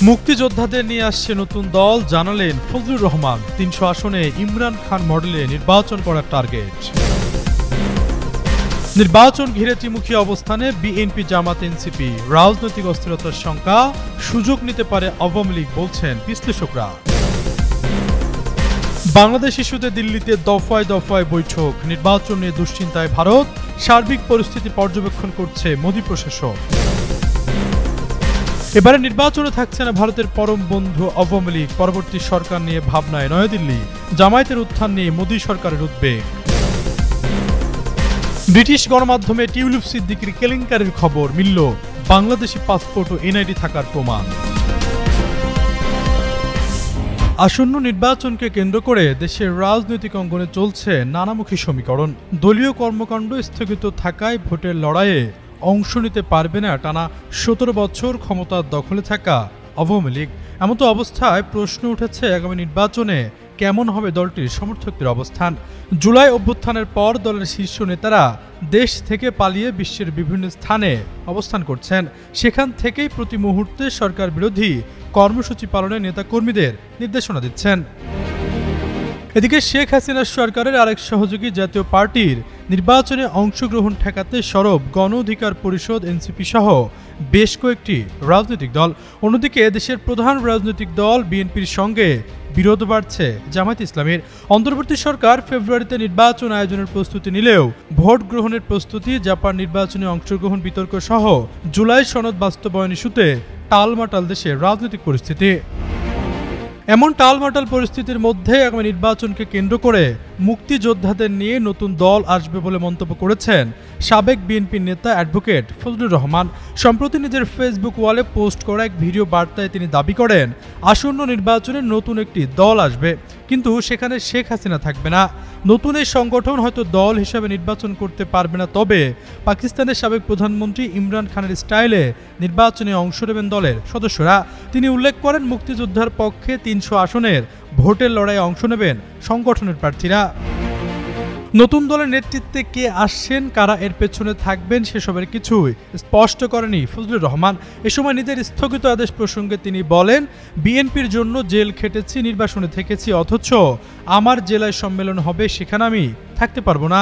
মুক্তিযোদ্ধাদের নিয়ে আসছে নতুন দল, জানালেন ফজলুর রহমান। ৩০০ আসনে ইমরান খান মডেলে নির্বাচন করার টার্গেট। নির্বাচন ঘিরে ত্রিমুখী অবস্থানে বিএনপি, জামাত, এনসিপি। রাজনৈতিক অস্থিরতার শঙ্কা, সুযোগ নিতে পারে আওয়ামী লীগ, বলছেন বিশ্লেষকরা। বাংলাদেশ ইস্যুতে দিল্লিতে দফায় দফায় বৈঠক। নির্বাচন নিয়ে দুশ্চিন্তায় ভারত, সার্বিক পরিস্থিতি পর্যবেক্ষণ করছে মোদী প্রশাসন। এবারে নির্বাচনে থাকছে না ভারতের পরম বন্ধু আওয়ামী লীগ। পরবর্তী সরকার নিয়ে ভাবনায় নয়াদিল্লি। জামায়াতের উত্থান নিয়ে মোদী সরকারের উদ্বেগ। ব্রিটিশ গণমাধ্যমে টিউলিপ সিদ্দিকীর কেলেঙ্কারির খবর মিলল, বাংলাদেশি পাসপোর্ট ও এনআইডি থাকার প্রমাণ। আসন্ন নির্বাচনকে কেন্দ্র করে দেশের রাজনৈতিক অঙ্গনে চলছে নানামুখী সমীকরণ। দলীয় কর্মকাণ্ড স্থগিত থাকায় ভোটের লড়াইয়ে অংশ নিতে পারবে না টানা ১৭ বছর ক্ষমতার দখলে থাকা আওয়ামী লীগ। এমতো অবস্থায় প্রশ্ন উঠেছে আগামী নির্বাচনে কেমন হবে দলটির সমর্থকদের অবস্থান। জুলাই অভ্যুত্থানের পর দলের শীর্ষ নেতারা দেশ থেকে পালিয়ে বিশ্বের বিভিন্ন স্থানে অবস্থান করছেন। সেখান থেকেই প্রতি মুহূর্তে সরকার বিরোধী কর্মসূচি পালনে নেতাকর্মীদের নির্দেশনা দিচ্ছেন। এদিকে শেখ হাসিনার সরকারের আরেক সহযোগী জাতীয় পার্টির নির্বাচনে অংশগ্রহণ ঠেকাতে সরব গণ অধিকার পরিষদ, এনসিপি সহ বেশ কয়েকটি রাজনৈতিক দল। অন্যদিকে দেশের প্রধান রাজনৈতিক দল বিএনপির সঙ্গে বিরোধ বাড়ছে জামায়াত ইসলামীর। অন্তর্বর্তী সরকার ফেব্রুয়ারিতে নির্বাচন আয়োজনের প্রস্তুতি নিলেও ভোট গ্রহণের প্রস্তুতি, জাপান নির্বাচনে অংশগ্রহণ বিতর্ক সহ জুলাই সনদ বাস্তবায়ন ইস্যুতে টালমাটাল দেশের রাজনৈতিক পরিস্থিতি। এমন টালমাটাল পরিস্থিতির মধ্যে আগামী নির্বাচনকে কেন্দ্র করে মুক্তিযোদ্ধাদের নিয়ে নতুন দল আসবে বলে মন্তব্য করেছেন সাবেক বিএনপি নেতা অ্যাডভোকেট ফজলুর রহমান। সম্প্রতি নিজের ফেসবুক ওয়ালে পোস্ট করা এক ভিডিও বার্তায় তিনি দাবি করেন, আসন্ন নির্বাচনে নতুন একটি দল আসবে, কিন্তু সেখানে শেখ হাসিনা থাকবে না। নতুন এই সংগঠন হয়তো দল হিসাবে নির্বাচন করতে পারবে না, তবে পাকিস্তানের সাবেক প্রধানমন্ত্রী ইমরান খানের স্টাইলে নির্বাচনে অংশ নেবেন দলের সদস্যরা। তিনি উল্লেখ করেন, মুক্তিযোদ্ধার পক্ষে ৩০০ আসনের ভোটের লড়াইয়ে অংশ নেবেন সংগঠনের প্রার্থীরা। নতুন দলের নেতৃত্বে কে আসছেন, কারা এর পেছনে থাকবেন, সেসবের কিছুই স্পষ্ট করেনি ফজলুর রহমান। এ সময় নিজের স্থগিত আদেশ প্রসঙ্গে তিনি বলেন, বিএনপির জন্য জেল খেটেছি, নির্বাসনে থেকেছি, অথচ আমার জেলায় সম্মেলন হবে, সেখানে আমি থাকতে পারবো না।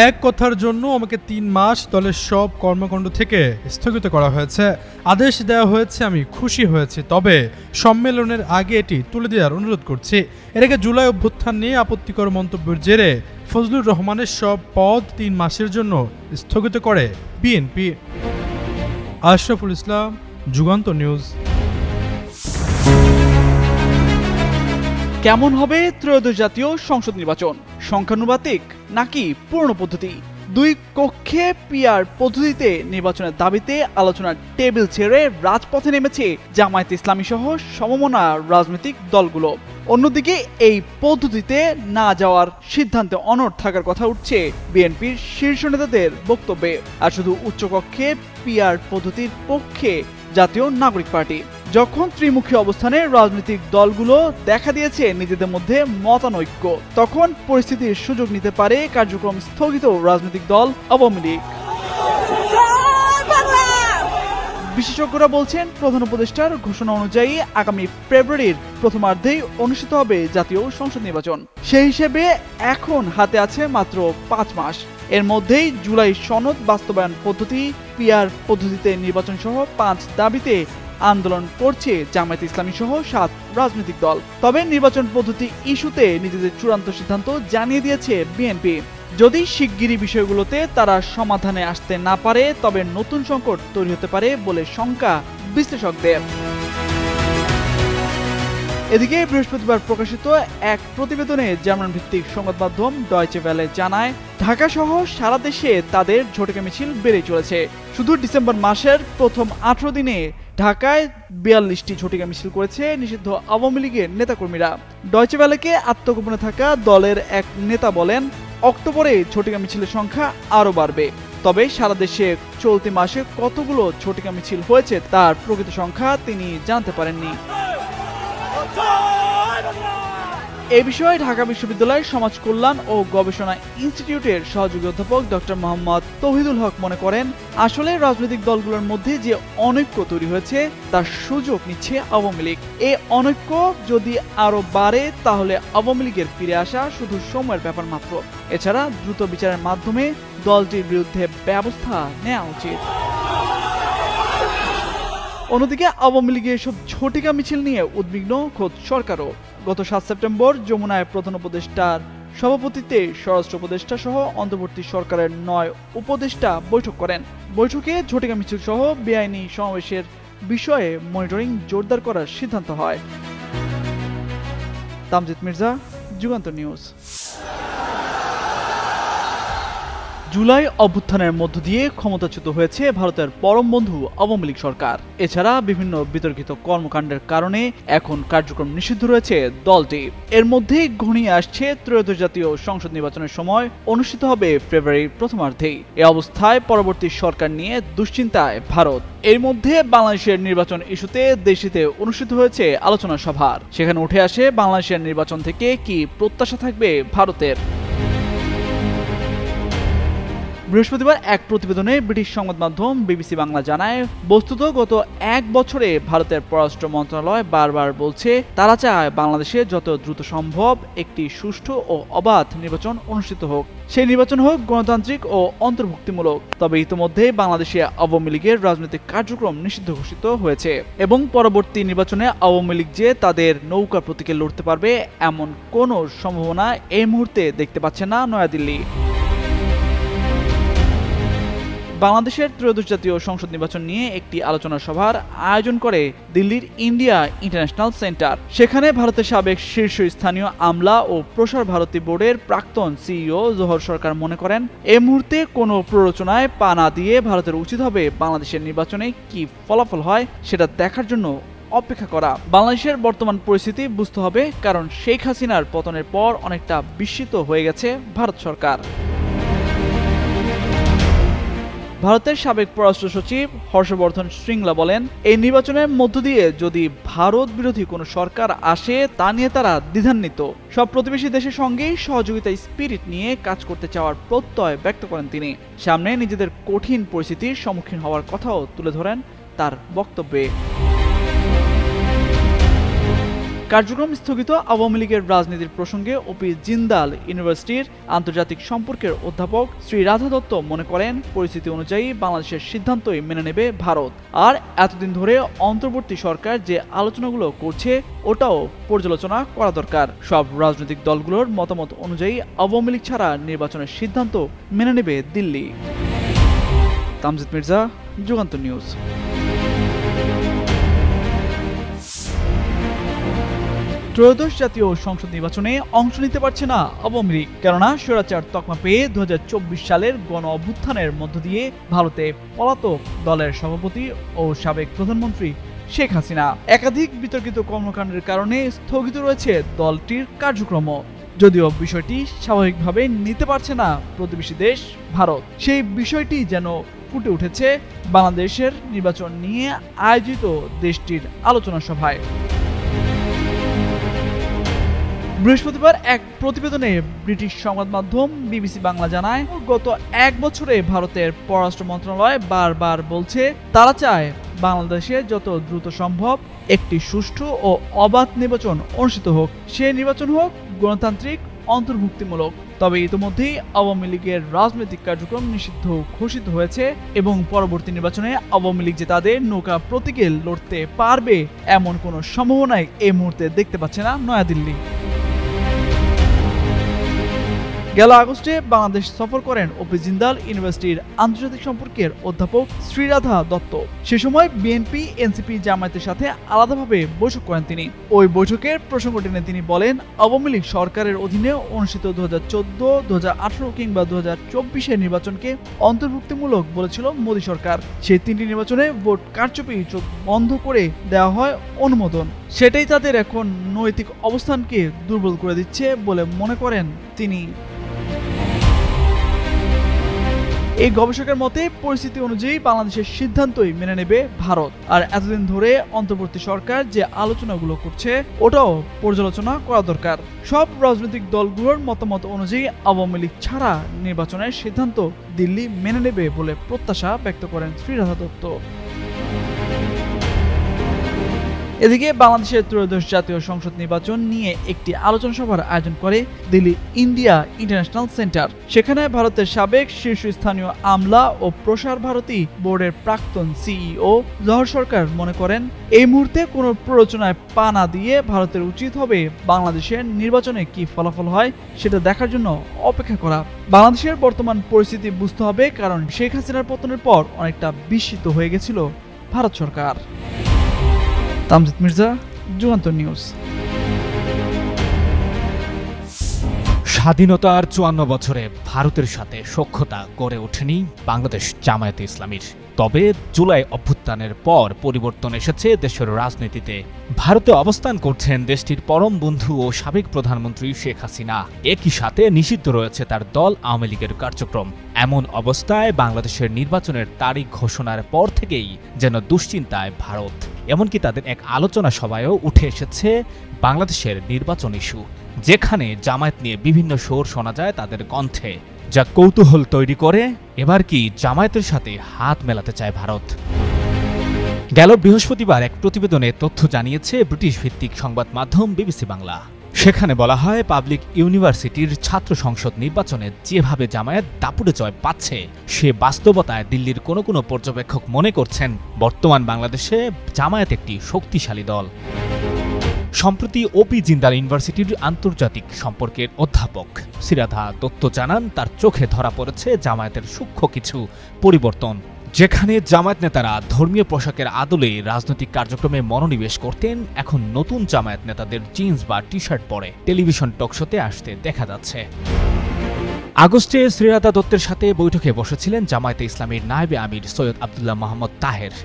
এক কথার জন্য আমাকে ৩ মাস দলের সব কর্মকাণ্ড থেকে স্থগিত করা হয়েছে। আদেশ দেওয়া হয়েছে, আমি খুশি হয়েছি, তবে সম্মেলনের আগে এটি তুলে দেওয়ার অনুরোধ করছি। এর আগে জুলাই অভ্যুত্থান নিয়ে আপত্তিকর মন্তব্যের জেরে ফজলুর রহমানের সব পদ ৩ মাসের জন্য স্থগিত করে বিএনপি। আশরাফুল ইসলাম, যুগান্তর নিউজ। কেমন হবে ত্রয়োদশ জাতীয় সংসদ নির্বাচন? সংখ্যানুপাতিক নাকি পুরনো পদ্ধতি? 2 কক্ষে পিআর পদ্ধতিতে নির্বাচনের দাবিতে আলোচনার টেবিল ছেড়ে রাজপথে নেমেছে জামায়াত ইসলামী সহ সমমনা রাজনৈতিক দলগুলো। অন্যদিকে এই পদ্ধতিতে না যাওয়ার সিদ্ধান্তে অনড় থাকার কথা উঠছে বিএনপির শীর্ষ নেতাদের বক্তব্যে। আর শুধু উচ্চকক্ষে পিআর পদ্ধতির পক্ষে জাতীয় নাগরিক পার্টি। যখন ত্রিমুখী অবস্থানে রাজনৈতিক দলগুলো দেখা দিয়েছে নিজেদের মধ্যে মতানৈক্য, তখন পরিস্থিতির সুযোগ নিতে পারে কার্যক্রম স্থগিত রাজনৈতিক দল আওয়ামী লীগ। বিশেষজ্ঞরা বলছেন, প্রধান উপদেষ্টার ঘোষণা অনুযায়ী আগামী ফেব্রুয়ারির প্রথমার্ধেই অনুষ্ঠিত হবে জাতীয় সংসদ নির্বাচন। সেই হিসেবে এখন হাতে আছে মাত্র 5 মাস। এর মধ্যেই জুলাই সনদ বাস্তবায়ন পদ্ধতি, পিআর পদ্ধতিতে নির্বাচন সহ 5 দাবিতে আন্দোলন করছে জামায়াত ইসলামী সহ 7 রাজনৈতিক দল। তবে নির্বাচন পদ্ধতি ইস্যুতে নিজেদের চূড়ান্ত সিদ্ধান্ত জানিয়ে দিয়েছে বিএনপি। যদি শিগগিরই বিষয়গুলোতে তারা সমাধানে আসতে না পারে, তবে নতুন সংকট তৈরি হতে পারে বলে শঙ্কা বিশ্লেষকদের। এদিকে বৃহস্পতিবার প্রকাশিত এক প্রতিবেদনে জার্মান ভিত্তিক সংবাদ মাধ্যম ডয়েচে ভেলে জানায়, ঢাকা সহ সারা দেশে তাদের ঝটিকা মিছিল বেড়ে চলেছে। শুধু ডিসেম্বর মাসের প্রথম 18 দিনে ঢাকায় 42টি ঝটিকা মিছিল করেছে নিষিদ্ধ আওয়ামী লীগের নেতাকর্মীরা। ডয়েচে ভেলেকে আত্মগোপনে থাকা দলের এক নেতা বলেন, অক্টোবরে ঝটিকা মিছিলের সংখ্যা আরও বাড়বে। তবে সারা দেশে চলতি মাসে কতগুলো ঝটিকা মিছিল হয়েছে তার প্রকৃত সংখ্যা তিনি জানতে পারেননি। এ বিষয়ে ঢাকা বিশ্ববিদ্যালয়ের সমাজ কল্যাণ ও গবেষণা ইনস্টিটিউটের সহযোগী অধ্যাপক ডক্টর মোহাম্মদ তৌহিদুল হক মনে করেন, আসলে রাজনৈতিক দলগুলোর মধ্যে যে অনৈক্য তৈরি হয়েছে তার সুযোগ নিচ্ছে আওয়ামী লীগ। এই অনৈক্য যদি আরো বাড়ে তাহলে আওয়ামী লীগের ফিরে আসা শুধু সময়ের ব্যাপার মাত্র। এছাড়া দ্রুত বিচারের মাধ্যমে দলটির বিরুদ্ধে ব্যবস্থা নেওয়া উচিত। অন্যদিকে আওয়ামী লীগের এসব ঝটিকা মিছিল নিয়ে উদ্বিগ্ন খোদ সরকারও। গত 7 সেপ্টেম্বর যমুনায় প্রধান উপদেষ্টার সভাপতিত্বে স্বরাষ্ট্র উপদেষ্টা সহ অন্তর্বর্তী সরকারের 9 উপদেষ্টা বৈঠক করেন। বৈঠকে ঝটিকা মিছিল সহ বেআইনি সমাবেশের বিষয়ে মনিটরিং জোরদার করার সিদ্ধান্ত হয়। তামজিদ মির্জা, যুগান্তর নিউজ। জুলাই অভ্যুত্থানের মধ্য দিয়ে ক্ষমতাচ্যুত হয়েছে ভারতের পরম বন্ধু আওয়ামী লীগ সরকার। এছাড়া বিভিন্ন বিতর্কিত কর্মকাণ্ডের কারণে এখন কার্যক্রম নিষিদ্ধ রয়েছে দলটি। এর মধ্যেই ঘনিয়ে আসছে ত্রয়োদশ জাতীয় সংসদ নির্বাচনের সময় অনুষ্ঠিত হবে ফেব্রুয়ারির প্রথমার্ধেই। এ অবস্থায় পরবর্তী সরকার নিয়ে দুশ্চিন্তায় ভারত। এর মধ্যে বাংলাদেশের নির্বাচন ইস্যুতে দেশটিতে অনুষ্ঠিত হয়েছে আলোচনা সভা। সেখানে উঠে আসে বাংলাদেশের নির্বাচন থেকে কি প্রত্যাশা থাকবে ভারতের। বৃহস্পতিবার এক প্রতিবেদনে ব্রিটিশ সংবাদ মাধ্যম বিবিসি বাংলা জানায়, বস্তুত গত 1 বছরে ভারতের পররাষ্ট্র মন্ত্রণালয় বারবার বলছে তারা চায় বাংলাদেশে যত দ্রুত সম্ভব একটি সুষ্ঠু ও অবাধ নির্বাচন অনুষ্ঠিত হোক। সেই নির্বাচন হোক গণতান্ত্রিক ও অন্তর্ভুক্তিমূলক। তবে ইতিমধ্যে বাংলাদেশে আওয়ামী লীগের রাজনৈতিক কার্যক্রম নিষিদ্ধ ঘোষিত হয়েছে এবং পরবর্তী নির্বাচনে আওয়ামী লীগ যে তাদের নৌকা প্রতীকে লড়তে পারবে এমন কোনো সম্ভাবনা এই মুহূর্তে দেখতে পাচ্ছে না নয়াদিল্লি। বাংলাদেশের ত্রয়োদশ জাতীয় সংসদ নির্বাচন নিয়ে একটি আলোচনা সভার আয়োজন করে দিল্লির ইন্ডিয়া ইন্টারন্যাশনাল সেন্টার। সেখানে ভারতের সাবেক শীর্ষস্থানীয় আমলা ও প্রসার ভারতী বোর্ডের প্রাক্তন সিইও জোহর সরকার মনে করেন, এই মুহূর্তে কোনো প্ররোচনায় পা না দিয়ে ভারতের উচিত হবে বাংলাদেশের নির্বাচনে কি ফলাফল হয় সেটা দেখার জন্য অপেক্ষা করা। বাংলাদেশের বর্তমান পরিস্থিতি বুঝতে হবে, কারণ শেখ হাসিনার পতনের পর অনেকটা বিস্মিত হয়ে গেছে ভারত সরকার। ভারতের সাবেক পররাষ্ট্র সচিব হর্ষবর্ধন শ্রিংলা বলেন, এই নির্বাচনের মধ্য দিয়ে যদি ভারত বিরোধী কোনো সরকার আসে তা নিয়ে তারা দ্বিধান্বিত। সব প্রতিবেশী দেশের সঙ্গেই সহযোগিতা স্পিরিট নিয়ে কাজ করতে চাওয়ার প্রত্যয় ব্যক্ত করেন তিনি। সামনে নিজেদের কঠিন পরিস্থিতির সম্মুখীন হওয়ার কথাও তুলে ধরেন তার বক্তব্যে। কার্যক্রম স্থগিত আওয়ামী লীগের রাজনীতির প্রসঙ্গে ওপি জিন্দাল ইউনিভার্সিটির আন্তর্জাতিক সম্পর্কের অধ্যাপক শ্রী রাধা দত্ত মনে করেন, পরিস্থিতি অনুযায়ী বাংলাদেশের সিদ্ধান্তই মেনে নেবে ভারত। আর এতদিন ধরে অন্তর্বর্তী সরকার যে আলোচনাগুলো করছে ওটাও পর্যালোচনা করা দরকার। সব রাজনৈতিক দলগুলোর মতামত অনুযায়ী আওয়ামী লীগ ছাড়া নির্বাচনের সিদ্ধান্ত মেনে নেবে দিল্লি। তামজিদ মির্জা, যুগান্তর নিউজ। ত্রয়োদশ জাতীয় সংসদ নির্বাচনে অংশ নিতে পারছে না আওয়ামী লীগ, কেননা স্বৈরাচার তকমা পেয়ে 2024 সালের গণ অভ্যুত্থানের মধ্য দিয়ে ভারতে পলাতক দলের সভাপতি ও সাবেক প্রধানমন্ত্রী শেখ হাসিনা। একাধিক বিতর্কিত কর্মকাণ্ডের কারণে স্থগিত রয়েছে দলটির কার্যক্রম। যদিও বিষয়টি স্বাভাবিকভাবে নিতে পারছে না প্রতিবেশী দেশ ভারত, সেই বিষয়টি যেন ফুটে উঠেছে বাংলাদেশের নির্বাচন নিয়ে আয়োজিত দেশটির আলোচনা সভায়। বৃহস্পতিবার এক প্রতিবেদনে ব্রিটিশ সংবাদ মাধ্যম বিবিসি বাংলা জানায়, গত 1 বছরে ভারতের পররাষ্ট্র মন্ত্রণালয় বারবার বলছে তারা চায় বাংলাদেশে যত দ্রুত সম্ভব একটি সুষ্ঠু ও অবাধ নির্বাচন অনুষ্ঠিত হোক। সেই নির্বাচন হোক গণতান্ত্রিক অন্তর্ভুক্তিমূলক। তবে ইতিমধ্যেই আওয়ামী লীগের রাজনৈতিক কার্যক্রম নিষিদ্ধ ঘোষিত হয়েছে এবং পরবর্তী নির্বাচনে আওয়ামী লীগ যে তাদের নৌকা প্রতীকে লড়তে পারবে এমন কোনো সম্ভাবনাই এই মুহূর্তে দেখতে পাচ্ছে না নয়াদিল্লি। গেল আগস্টে বাংলাদেশ সফর করেন ওপি জিন্দাল ইউনিভার্সিটির আন্তর্জাতিক সম্পর্কের অধ্যাপক শ্রীরাধা দত্ত। সে সময় বিএনপি, এনসিপি, জামায়াতের সাথে আলাদাভাবে বৈঠক করেন তিনি। ওই বৈঠকের প্রসঙ্গ টেনে তিনি বলেন, আওয়ামী লীগ সরকারের অধীনে অনুষ্ঠিত 2014, 2018 কিংবা 2024 নির্বাচনকে অন্তর্ভুক্তিমূলক বলেছিল মোদী সরকার। সেই 3টি নির্বাচনে ভোট কারচুপি চোখ বন্ধ করে দেওয়া হয় অনুমোদন। সেটাই তাদের এখন নৈতিক অবস্থানকে দুর্বল করে দিচ্ছে বলে মনে করেন তিনি। এই গবেষকের মতে পরিস্থিতি অনুযায়ী বাংলাদেশের সিদ্ধান্তই মেনে নেবে ভারত। আর এতদিন ধরে অন্তর্বর্তী সরকার যে আলোচনাগুলো করছে ওটাও পর্যালোচনা করা দরকার। সব রাজনৈতিক দলগুলোর মতামত অনুযায়ী আওয়ামী লীগ ছাড়া নির্বাচনের সিদ্ধান্ত দিল্লি মেনে নেবে বলে প্রত্যাশা ব্যক্ত করেন শ্রীরাধা দত্ত। এদিকে বাংলাদেশের ত্রয়োদশ জাতীয় সংসদ নির্বাচন নিয়ে একটি আলোচনা সভার আয়োজন করে দিল্লি ইন্ডিয়া ইন্টারন্যাশনাল সেন্টার। সেখানে ভারতের সাবেক শীর্ষস্থানীয় আমলা ও প্রসার ভারতী বোর্ডের প্রাক্তন সিইও জহর সরকার মনে করেন, এই মুহূর্তে কোনো প্ররোচনায় পা না দিয়ে ভারতের উচিত হবে বাংলাদেশের নির্বাচনে কি ফলাফল হয় সেটা দেখার জন্য অপেক্ষা করা। বাংলাদেশের বর্তমান পরিস্থিতি বুঝতে হবে, কারণ শেখ হাসিনার পতনের পর অনেকটা বিস্মিত হয়ে গেছিল ভারত সরকার। তামজিদ মির্জা, যুগান্তর নিউজ। স্বাধীনতার ৫৪ বছরে ভারতের সাথে সখ্যতা গড়ে ওঠেনি বাংলাদেশ জামায়াতে ইসলামীর। তবে জুলাই অভ্যুত্থানের পর পরিবর্তন এসেছে দেশের রাজনীতিতে। ভারতে অবস্থান করছেন দেশটির পরম বন্ধু ও সাবেক প্রধানমন্ত্রী শেখ হাসিনা। একই সাথে নিষিদ্ধ রয়েছে তার দল আওয়ামী লীগের কার্যক্রম। এমন অবস্থায় বাংলাদেশের নির্বাচনের তারিখ ঘোষণার পর থেকেই যেন দুশ্চিন্তায় ভারত। এমনকি তাদের এক আলোচনা সভায়ও উঠে এসেছে বাংলাদেশের নির্বাচন ইস্যু, যেখানে জামায়াত নিয়ে বিভিন্ন সুর শোনা যায় তাদের কণ্ঠে, যা কৌতূহল তৈরি করে এবার কি জামায়াতের সাথে হাত মেলাতে চায় ভারত। গেল বৃহস্পতিবার এক প্রতিবেদনে তথ্য জানিয়েছে ব্রিটিশ ভিত্তিক সংবাদ মাধ্যম বিবিসি বাংলা। সেখানে বলা হয়, পাবলিক ইউনিভার্সিটির ছাত্র সংসদ নির্বাচনে যেভাবে জামায়াত দাপুটে জয় পাচ্ছে, সে বাস্তবতায় দিল্লির কোনো কোনো পর্যবেক্ষক মনে করছেন বর্তমান বাংলাদেশে জামায়াত একটি শক্তিশালী দল। সম্প্রতি ওপি জিন্দাল ইউনিভার্সিটির আন্তর্জাতিক সম্পর্কের অধ্যাপক শ্রীরাধা দত্ত জানান, তার চোখে ধরা পড়েছে জামায়াতের সূক্ষ্ম কিছু পরিবর্তন। যেখানে জামায়াত নেতারা ধর্মীয় পোশাকের আদলে রাজনৈতিক কার্যক্রমে মনোনিবেশ করতেন, এখন নতুন জামায়াত নেতাদের জিন্স বা টি শার্ট পরে টেলিভিশন টকশোতে আসতে দেখা যাচ্ছে। আগস্টে শ্রীরাধা দত্তের সাথে বৈঠকে বসেছিলেন জামায়াতে ইসলামীর নায়েবে আমির সৈয়দ আব্দুল্লাহ মোহাম্মদ তাহের।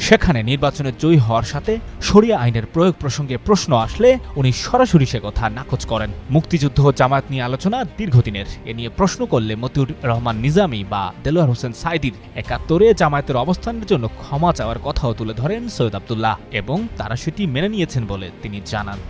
সেখানে নির্বাচনে জয়ী হওয়ার সাথে শরিয়া আইনের প্রয়োগ প্রসঙ্গে প্রশ্ন আসলে উনি সরাসরি সে কথা নাকচ করেন। মুক্তিযুদ্ধ ও জামায়াত নিয়ে আলোচনা দীর্ঘদিনের। এ নিয়ে প্রশ্ন করলে মতিউর রহমান নিজামী বা দেলোয়ার হোসেন সাইদির ৭১-এ জামায়াতের অবস্থানের জন্য ক্ষমা চাওয়ার কথাও তুলে ধরেন সৈয়দ আব্দুল্লাহ, এবং তারা সেটি মেনে নিয়েছেন বলে তিনি জানান।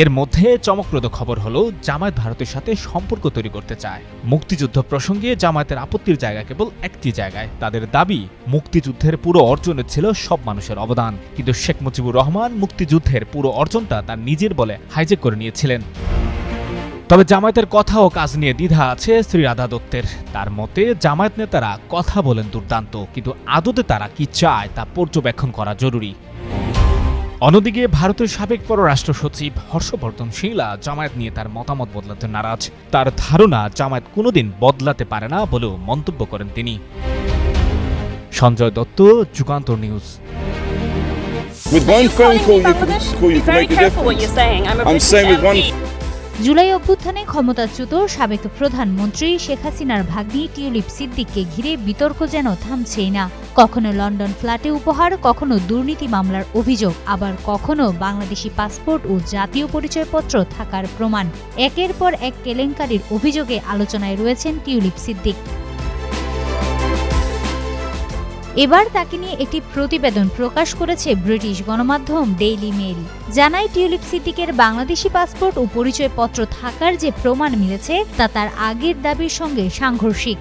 এর মধ্যে চমকপ্রদ খবর হলো, জামায়াত ভারতের সাথে সম্পর্ক তৈরি করতে চায়। মুক্তিযুদ্ধ প্রসঙ্গে জামায়াতের আপত্তির জায়গা কেবল একটি জায়গায়। তাদের দাবি, মুক্তিযুদ্ধের পুরো অর্জনে ছিল সব মানুষের অবদান, কিন্তু শেখ মুজিবুর রহমান মুক্তিযুদ্ধের পুরো অর্জনটা তার নিজের বলে হাইজ্যাক করে নিয়েছিলেন। তবে জামায়াতের কথা ও কাজ নিয়ে দ্বিধা আছে শ্রীরাধা দত্তের। তার মতে, জামায়াত নেতারা কথা বলেন দুর্দান্ত, কিন্তু আদতে তারা কি চায় তা পর্যবেক্ষণ করা জরুরি। অন্যদিকে ভারতের সাবেক পররাষ্ট্র সচিব হর্ষবর্ধন শ্রিংলা জামায়াত নিয়ে তার মতামত বদলাতে নারাজ। তার ধারণা, জামায়াত কোনোদিন বদলাতে পারে না বলেও মন্তব্য করেন তিনি। Sanjay Dutta, Jugantor news. With one phone call you can make a difference. I'm saying with one. July অভ্যুত্থানে ক্ষমতাচ্যুত সাবেক প্রধানমন্ত্রী শেখ হাসিনার ভাগ্নি টিউলিপ সিদ্দিককে ঘিরে বিতর্ক যেন থামছেই না। কখনো লন্ডন ফ্ল্যাটে উপহার, কখনো দুর্নীতি মামলার অভিযোগ, আবার কখনো বাংলাদেশি পাসপোর্ট ও জাতীয় পরিচয়পত্র থাকার প্রমাণ। একের পর এক কেলেঙ্কারির অভিযোগে আলোচনায় রয়েছেন টিউলিপ সিদ্দিক। এবার তাকে নিয়ে একটি প্রতিবেদন প্রকাশ করেছে ব্রিটিশ গণমাধ্যম ডেইলি মেইল। জানায়, টিউলিপ সিদ্দিকের বাংলাদেশি পাসপোর্ট ও পরিচয়পত্র থাকার যে প্রমাণ মিলেছে তা তার আগের দাবির সঙ্গে সাংঘর্ষিক।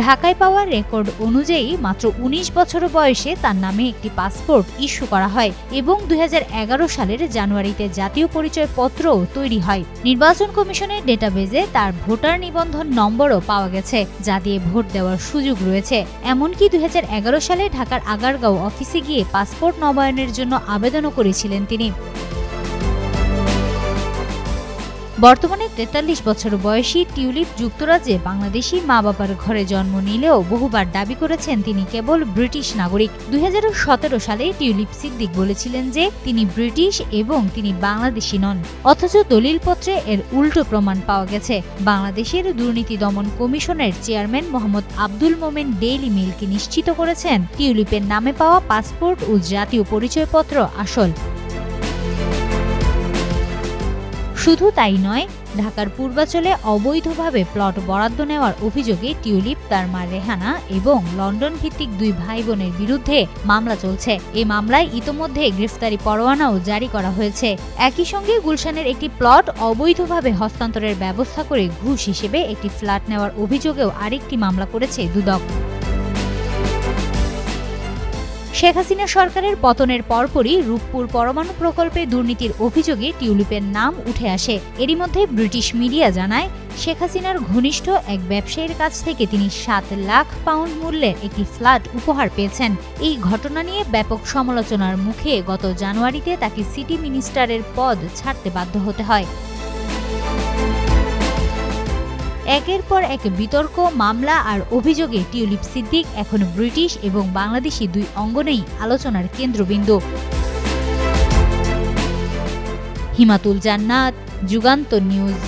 ঢাকায় পাওয়া রেকর্ড অনুযায়ী মাত্র ১৯ বছর বয়সে তার নামে একটি পাসপোর্ট ইস্যু করা হয় এবং ২০১১ সালের জানুয়ারিতে জাতীয় পরিচয়পত্রও তৈরি হয়। নির্বাচন কমিশনের ডেটাবেজে তার ভোটার নিবন্ধন নম্বরও পাওয়া গেছে, যা দিয়ে ভোট দেওয়ার সুযোগ রয়েছে। এমনকি ২০১১ সালে ঢাকার আগারগাঁও অফিসে গিয়ে পাসপোর্ট নবায়নের জন্য আবেদনও করেছিলেন তিনি। বর্তমানে ৪৩ বছর বয়সী টিউলিপ যুক্তরাজ্যে বাংলাদেশি মা বাবার ঘরে জন্ম নিলেও বহুবার দাবি করেছেন তিনি কেবল ব্রিটিশ নাগরিক। ২০১৭ সালে টিউলিপ সিদ্দিক বলেছিলেন যে তিনি ব্রিটিশ এবং তিনি বাংলাদেশি নন, অথচ দলিলপত্রে এর উল্টো প্রমাণ পাওয়া গেছে। বাংলাদেশের দুর্নীতি দমন কমিশনের চেয়ারম্যান মোহাম্মদ আব্দুল মোমেন ডেইলি মেইলকে নিশ্চিত করেছেন টিউলিপের নামে পাওয়া পাসপোর্ট ও জাতীয় পরিচয়পত্র আসল। শুধু তাই নয়, ঢাকার পূর্বাঞ্চলে অবৈধভাবে প্লট বরাদ্দ নেওয়ার অভিযোগে টিউলিপ, তার মা রেহানা এবং লন্ডন ভিত্তিক 2 ভাই বোনের বিরুদ্ধে মামলা চলছে। এই মামলায় ইতোমধ্যে গ্রেফতারি পরোয়ানাও জারি করা হয়েছে। একই সঙ্গে গুলশানের একটি প্লট অবৈধভাবে হস্তান্তরের ব্যবস্থা করে ঘুষ হিসেবে একটি ফ্ল্যাট নেওয়ার অভিযোগেও আরেকটি মামলা করেছে দুদক। শেখ হাসিনা সরকারের পতনের পরপরই রূপপুর পরমাণু প্রকল্পে দুর্নীতির অভিযোগে টিউলিপের নাম উঠে আসে। এরই মধ্যে ব্রিটিশ মিডিয়া জানায়, শেখ হাসিনার ঘনিষ্ঠ এক ব্যবসায়ীর কাছ থেকে তিনি 7 লাখ পাউন্ড মূল্যের একটি ফ্ল্যাট উপহার পেয়েছেন। এই ঘটনা নিয়ে ব্যাপক সমালোচনার মুখে গত জানুয়ারিতে তাকে সিটি মিনিস্টারের পদ ছাড়তে বাধ্য হতে হয়। একের পর এক বিতর্ক, মামলা আর অভিযোগে টিউলিপ সিদ্দিক এখন ব্রিটিশ এবং বাংলাদেশি 2 অঙ্গনেই আলোচনার কেন্দ্রবিন্দু। হিমাতুল জান্নাত, যুগান্তর নিউজ।